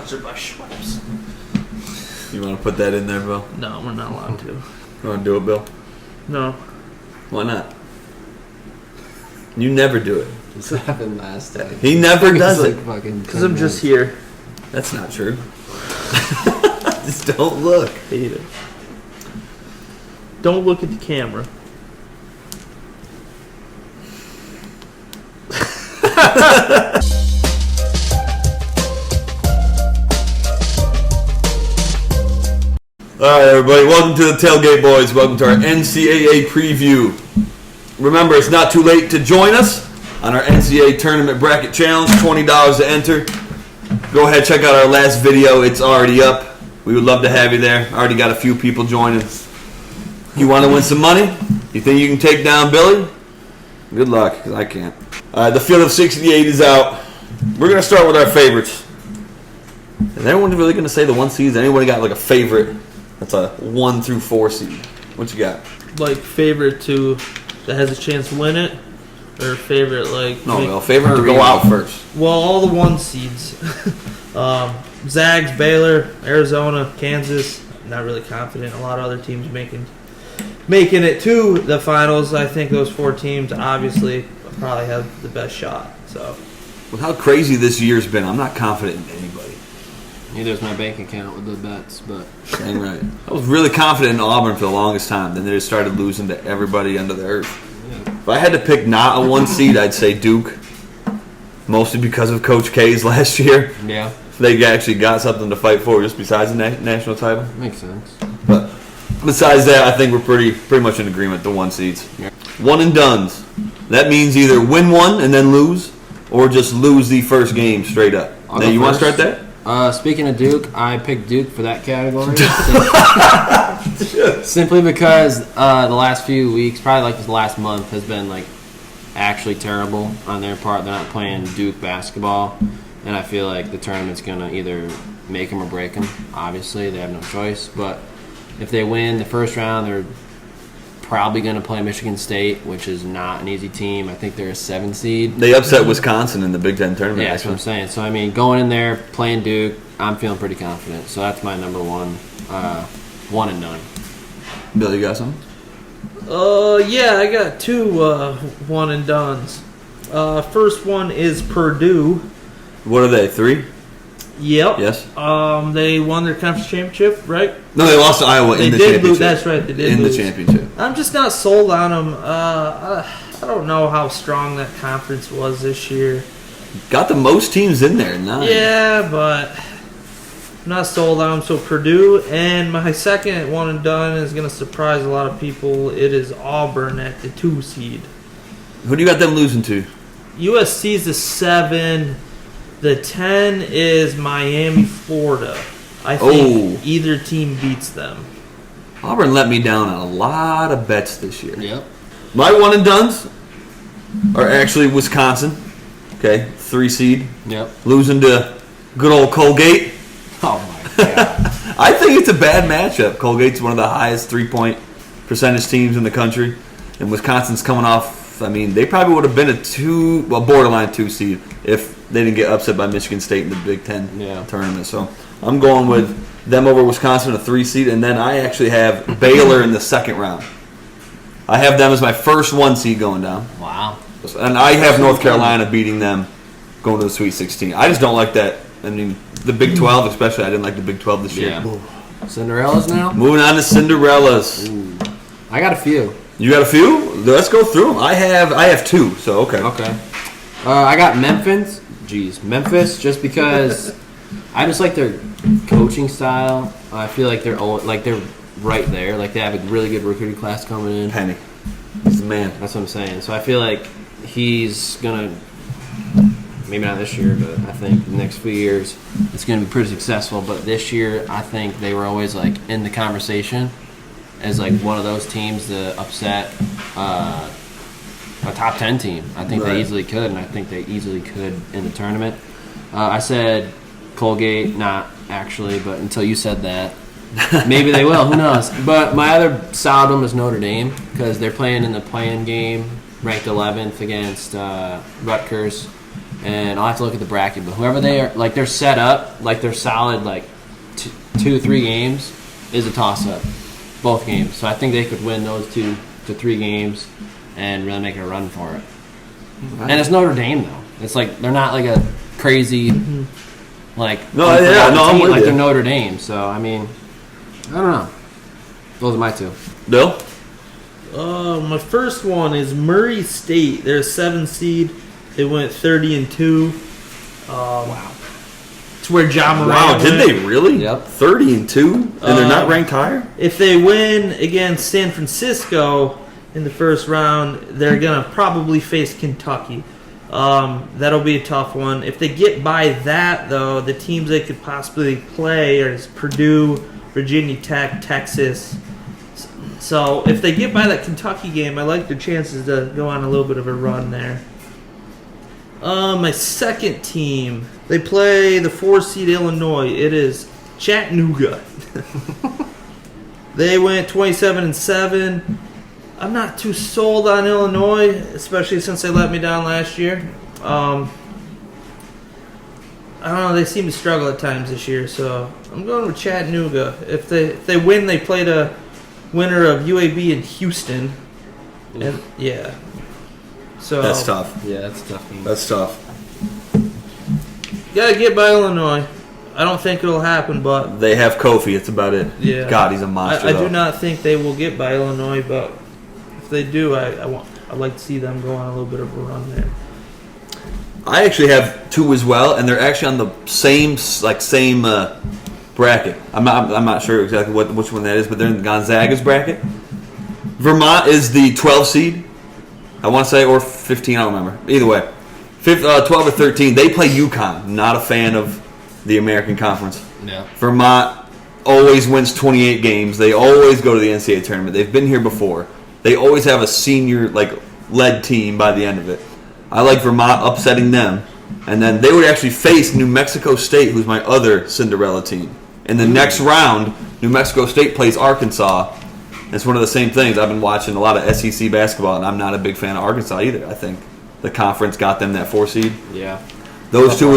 sponsored by Schweppes. You want to put that in there, Bill? No, we're not allowed to. You want to do it, Bill? No. Why not? You never do it. This happened last time. He never does it. Because I'm just here. That's not true. Just don't look. Hate it. Don't look at the camera. All right, everybody. Welcome to the Tailgate Boys. Welcome to our NCAA preview. Remember, it's not too late to join us on our NCAA Tournament Bracket Challenge. $20 to enter. Go ahead, check out our last video. It's already up. We would love to have you there. Already got a few people joining. You want to win some money? You think you can take down Billy? Good luck, because I can't. The field of 68 is out. We're going to start with our favorites. Is anyone really going to say the one seeds? Anyone got like a favorite that's a 1 through 4 seed? What you got? Like favorite that has a chance to win it? Or favorite No, favorite to go out first. Well, all the 1 seeds. Zags, Baylor, Arizona, Kansas. Not really confident. A lot of other teams making it to the finals. I think those 4 teams obviously probably have the best shot. So, with how crazy this year's been, I'm not confident in anybody. Neither is my bank account with the bets, but dang right. I was really confident in Auburn for the longest time. Then they just started losing to everybody under the earth. Yeah. If I had to pick not a 1 seed, I'd say Duke. Mostly because of Coach K's last year. Yeah. They actually got something to fight for just besides the national title. Makes sense. But besides that, I think we're pretty much in agreement, the 1 seeds. Yeah. One and dones. That means either win one and then lose, or just lose the first game straight up. Now, you want to start that? Speaking of Duke, I picked Duke for that category. Simply because the last few weeks, probably like this last month, has been like actually terrible on their part. They're not playing Duke basketball, and I feel like the tournament's going to either make them or break them. Obviously, they have no choice. But if they win the first round, they're probably going to play Michigan State, which is not an easy team. I think they're a 7 seed. They upset Wisconsin in the Big Ten tournament. Yeah, that's what I'm saying. So, I mean, going in there, playing Duke, I'm feeling pretty confident. So that's my number 1, 1 and done. Bill, you got something? Yeah, I got 2 one and dones. First one is Purdue. What are they, 3? Yep. Yes. They won their conference championship, right? No, they lost to Iowa in the championship. That's right. They did lose. The championship. I'm just not sold on them. I don't know how strong that conference was this year. Got the most teams in there, 9. Yeah, but I'm not sold on them. So Purdue, and my second one and done is going to surprise a lot of people. It is Auburn at the 2 seed. Who do you got them losing to? USC's the 7. The 10 is Miami, Florida. I think either team beats them. Auburn let me down on a lot of bets this year. Yep. My one and dones are actually Wisconsin. Okay, 3 seed. Yep. Losing to good old Colgate. Oh my god. I think it's a bad matchup. Colgate's one of the highest 3-point percentage teams in the country, and Wisconsin's coming off. I mean, they probably would have been a borderline 2 seed if they didn't get upset by Michigan State in the Big Ten tournament. So I'm going with them over Wisconsin, a 3 seed, and then I actually have Baylor in the second round. I have them as my first 1 seed going down. Wow. And I have North Carolina beating them going to the Sweet 16. I just don't like that. I mean, the Big 12 especially. I didn't like the Big 12 this year. Cinderellas now? Moving on to Cinderellas. Ooh. I got a few. You got a few? Let's go through them. I have 2, so okay. Okay. I got Memphis. Memphis, just because I just like their coaching style. I feel like they're right there. Like they have a really good recruiting class coming in. Penny, he's the man. That's what I'm saying. So I feel like he's gonna, maybe not this year, but I think the next few years it's gonna be pretty successful. But this year, I think they were always like in the conversation as like one of those teams to upset a top 10 team. I think they easily could, and I think they easily could in the tournament. I said Colgate, not actually, but until you said that, maybe they will. Who knows? But my other solid one was Notre Dame because they're playing in the play-in game, ranked 11th against Rutgers, and I'll have to look at the bracket. But whoever they are, like they're set up, like they're solid, like 2-3 games is a toss-up, both games. So I think they could win those 2 to 3 games and really make a run for it. Right. And it's Notre Dame though. It's like they're not like a crazy like I'm with like you. they're Notre Dame. So I mean, I don't know. Those are my 2. Bill? My first one is Murray State. They're a 7 seed. They went 30-2. Wow. It's where John Moran Wow, did went. they really? Yep. 30-2? And they're not ranked higher? If they win against San Francisco in the first round, they're going to probably face Kentucky. That'll be a tough one. If they get by that, though, the teams they could possibly play are Purdue, Virginia Tech, Texas. So if they get by that Kentucky game, I like their chances to go on a little bit of a run there. My second team, they play the 4-seed Illinois. It is Chattanooga. They went 27-7. I'm not too sold on Illinois, especially since they let me down last year. I don't know. They seem to struggle at times this year, so I'm going with Chattanooga. If they win, they play the winner of UAB in Houston. And, yeah. So That's tough. Yeah, that's a tough game. That's tough. Gotta get by Illinois. I don't think it'll happen, but They have Kofi. It's about it. yeah. God, he's a monster. I though. do not think they will get by Illinois, but if they do, I'd like to see them go on a little bit of a run there. I actually have 2 as well, and they're actually on the same bracket. I'm not sure exactly which one that is, but they're in Gonzaga's bracket. Vermont is the 12 seed, I want to say, or 15. I don't remember. Either way, 12 or 13. They play UConn. Not a fan of the American Conference. Yeah. Vermont always wins 28 games. They always go to the NCAA tournament. They've been here before. They always have a senior led team by the end of it. I like Vermont upsetting them. And then they would actually face New Mexico State, who's my other Cinderella team. In the next round, New Mexico State plays Arkansas. It's one of the same things. I've been watching a lot of SEC basketball, and I'm not a big fan of Arkansas either. I think the conference got them that 4 seed. Yeah. Those two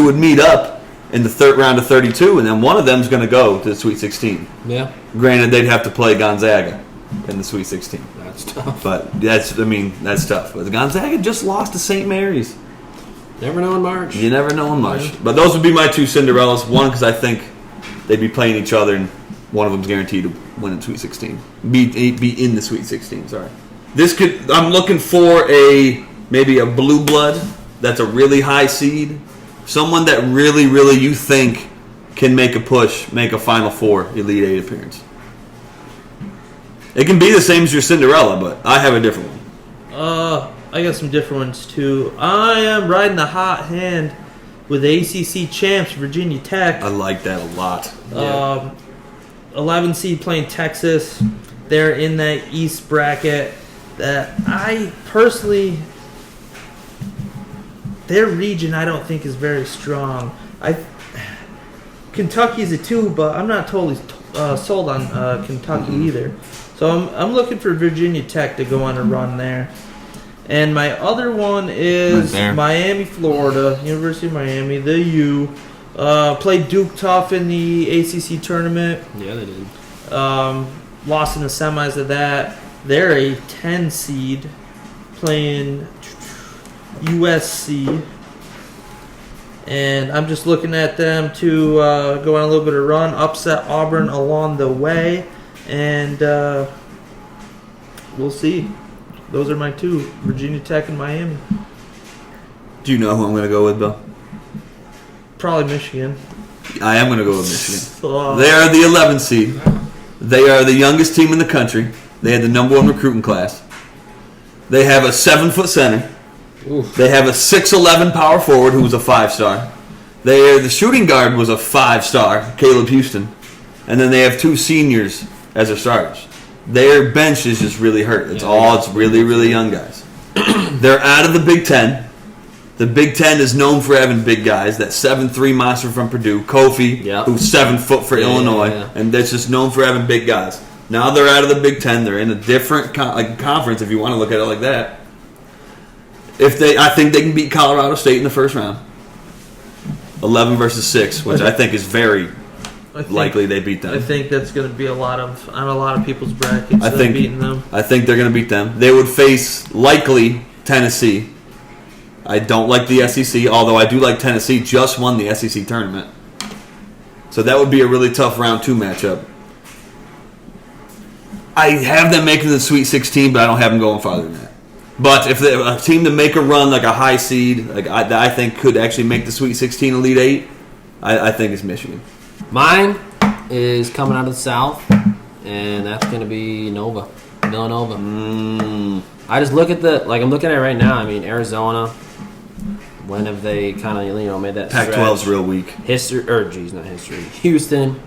would meet up in the third round of 32, and then one of them's going to go to the Sweet 16. Yeah. Granted, they'd have to play Gonzaga in the Sweet 16. That's tough. But that's tough. But Gonzaga just lost to St. Mary's. Never know in March. You never know in March. But those would be my 2 Cinderellas. One, because I think they'd be playing each other, and one of them's guaranteed to win in Sweet 16. Be in the Sweet 16. Sorry. I'm looking for maybe a blue blood that's a really high seed, someone that really, really you think can make a push, make a Final Four, Elite Eight appearance. It can be the same as your Cinderella, but I have a different one. I got some different ones too. I am riding the hot hand with the ACC champs, Virginia Tech. I like that a lot. 11 seed playing Texas. They're in that East bracket. That I personally, their region I don't think is very strong. Kentucky's a 2, but I'm not totally sold on Kentucky either. So I'm looking for Virginia Tech to go on a run there. And my other one is Miami, Florida, University of Miami, the U. Played Duke tough in the ACC tournament. Yeah, they did. Lost in the semis of that. They're a 10 seed playing USC. And I'm just looking at them to go on a little bit of run, upset Auburn along the way. And we'll see. Those are my 2, Virginia Tech and Miami. Do you know who I'm going to go with, Bill? Probably Michigan. I am going to go with Michigan. So, They are the 11 seed. They are the youngest team in the country. They had the number 1 recruiting class. They have a 7-foot center. Oof. They have a 6'11" power forward who was a 5-star. The shooting guard was a 5-star, Caleb Houston. And then they have 2 seniors as their starters. Their bench is just really hurt. It's really, really young guys. They're out of the Big Ten. The Big Ten is known for having big guys. That 7'3" monster from Purdue, Kofi, who's 7 foot for Illinois, and that's just known for having big guys. Now they're out of the Big Ten. They're in a different conference, if you want to look at it like that. I think they can beat Colorado State in the first round. 11 versus 6, which I think is very likely they beat them. I think that's going to be on a lot of people's brackets. Beating them. I think they're going to beat them. They would face likely Tennessee. I don't like the SEC, although I do like Tennessee. Just won the SEC tournament, so that would be a really tough round 2 matchup. I have them making the Sweet 16, but I don't have them going farther than that. But if a team to make a run, like a high seed, like I think could actually make the Sweet 16 Elite 8, I think it's Michigan. Mine is coming out of the South, and that's going to be Villanova. I just look at I'm looking at it right now. I mean, Arizona. When have they kind of made that Pac-12's real weak. Not history. Houston.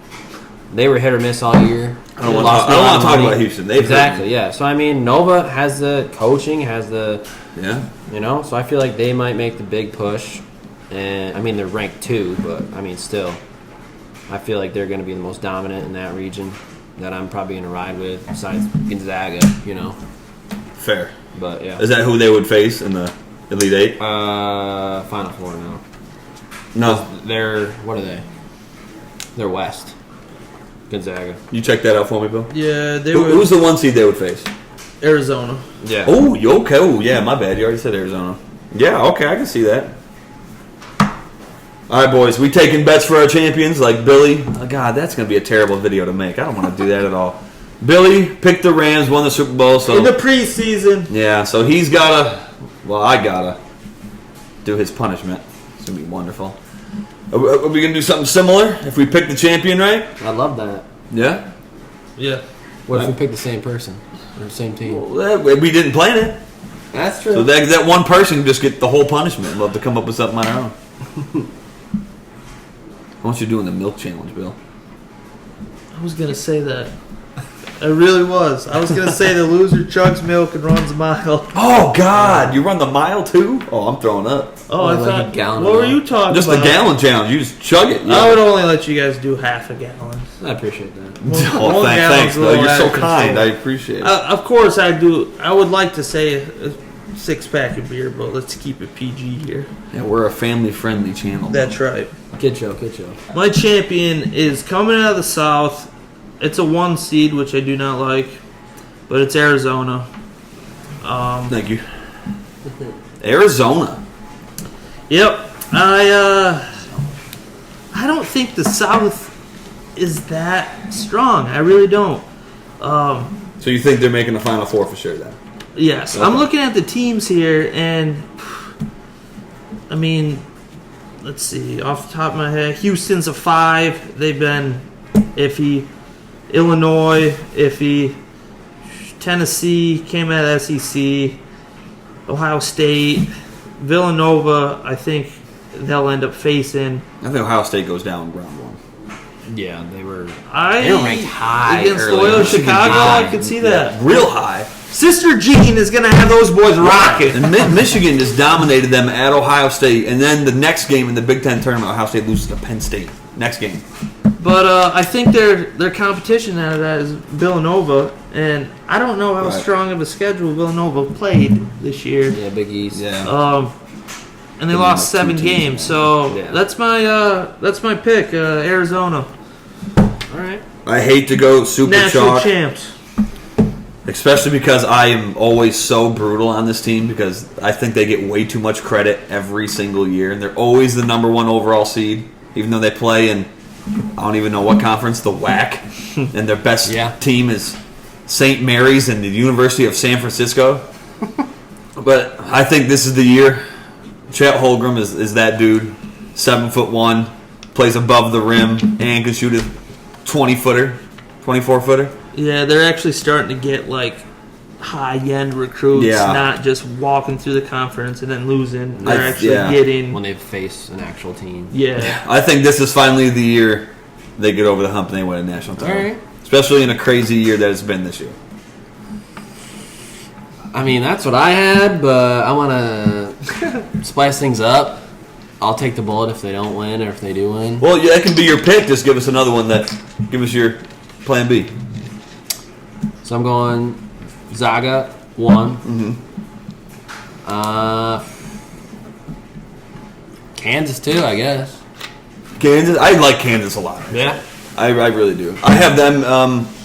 They were hit or miss all year. I don't want to talk about Houston. Exactly, yeah. So, I mean, Nova has the coaching, so I feel like they might make the big push. And, I mean, they're ranked 2, but, I mean, still, I feel like they're going to be the most dominant in that region that I'm probably going to ride with, besides Gonzaga, Fair. But, yeah. Is that who they would face in the Elite 8? Final Four now. No. What are they? They're West. Gonzaga. You check that out for me, Bill? Yeah, who's the 1 seed they would face? Arizona. Yeah. Oh, you okay? Oh, yeah, my bad. You already said Arizona. Yeah, okay, I can see that. All right, boys, we taking bets for our champions like Billy. Oh, God, that's going to be a terrible video to make. I don't want to do that at all. Billy picked the Rams, won the Super Bowl. So in the preseason. Yeah, so he's got to, I got to do his punishment. It's going to be wonderful. Are we going to do something similar if we pick the champion right? I love that. Yeah? Yeah. What if we pick the same person or the same team? Well, we didn't plan it. That's true. So that one person can just get the whole punishment. We'll have to come up with something on our own. How much you doing the milk challenge, Bill? I was going to say that. I really was. I was going to say the loser chugs milk and runs a mile. Oh, God. You run the mile, too? Oh, I'm throwing up. Oh, I thought. A gallon. What were you talking just about? Just the gallon challenge. You just chug it. Yeah. I would only let you guys do half a gallon. I appreciate that. Thanks, Bill. You're so kind. I appreciate it. Of course, I do. I would like to say a 6-pack of beer, but let's keep it PG here. Yeah, we're a family-friendly channel. That's right. Kid show. My champion is coming out of the South. It's a 1 seed, which I do not like, but it's Arizona. Thank you. Arizona. Yep. I don't think the South is that strong. I really don't. So you think they're making the Final Four for sure then? Yes. Okay. I'm looking at the teams here, and I mean, let's see. Off the top of my head, Houston's a 5. They've been iffy. Illinois, iffy. Tennessee came out of SEC. Ohio State. Villanova, I think they'll end up facing. I think Ohio State goes down round 1. Yeah, they were ranked high against Loyola Chicago. I could see that. Yeah, real high. Sister Jean is going to have those boys rocking. And Michigan just dominated them at Ohio State, and then the next game in the Big Ten tournament, Ohio State loses to Penn State. Next game. But I think their competition out of that is Villanova, and I don't know how strong of a schedule Villanova played this year. Yeah, Big East. Yeah. And they lost 7 games, so that's my pick, Arizona. All right. I hate to go super National chalk, champs. especially because I am always so brutal on this team because I think they get way too much credit every single year, and they're always the number 1 overall seed, even though they play in I don't even know what conference, the WAC, and their best team is St. Mary's and the University of San Francisco. But I think this is the year. Chet Holmgren is that dude, 7'1", plays above the rim, and can shoot a 20-footer, 24-footer. Yeah, they're actually starting to get like high-end recruits, not just walking through the conference and then losing. They're actually getting when they face an actual team. Yeah, I think this is finally the year they get over the hump and they win a national title. All right. Especially in a crazy year that it's been this year. I mean, that's what I had, but I want to spice things up. I'll take the bullet if they don't win or if they do win. Well, that can be your pick. Just give us another one. Give us your plan B. So I'm going Zaga 1. Mm-hmm. Kansas too, I guess. Kansas. I like Kansas a lot. Yeah. I really do. I have them.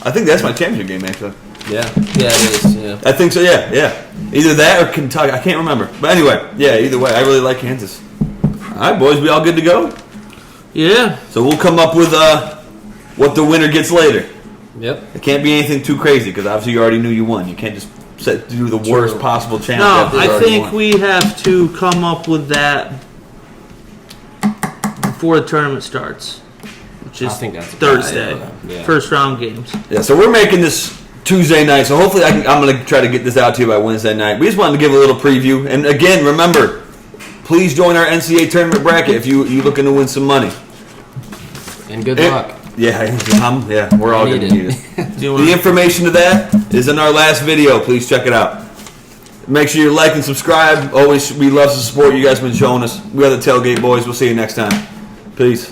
I think that's my championship game actually. Yeah. Yeah, it is. Yeah. I think so. Yeah. Either that or Kentucky. I can't remember. But anyway, yeah. Either way, I really like Kansas. All right, boys. We all good to go? Yeah. So we'll come up with what the winner gets later. Yep. It can't be anything too crazy because obviously you already knew you won. You can't just do the worst possible challenge. No, after you I already think won. we have to come up with that before the tournament starts, which is I think that's a good Thursday. idea. Yeah. First round games. Yeah, so we're making this Tuesday night, so hopefully I'm going to try to get this out to you by Wednesday night. We just wanted to give a little preview. And again, remember, please join our NCAA tournament bracket if you're looking to win some money. And good luck. Yeah, we're all going to need it. Do you The information to that is in our last video. Please check it out. Make sure you like and subscribe. Always, we love to support you guys have been showing us. We are the Tailgate Boys. We'll see you next time. Peace.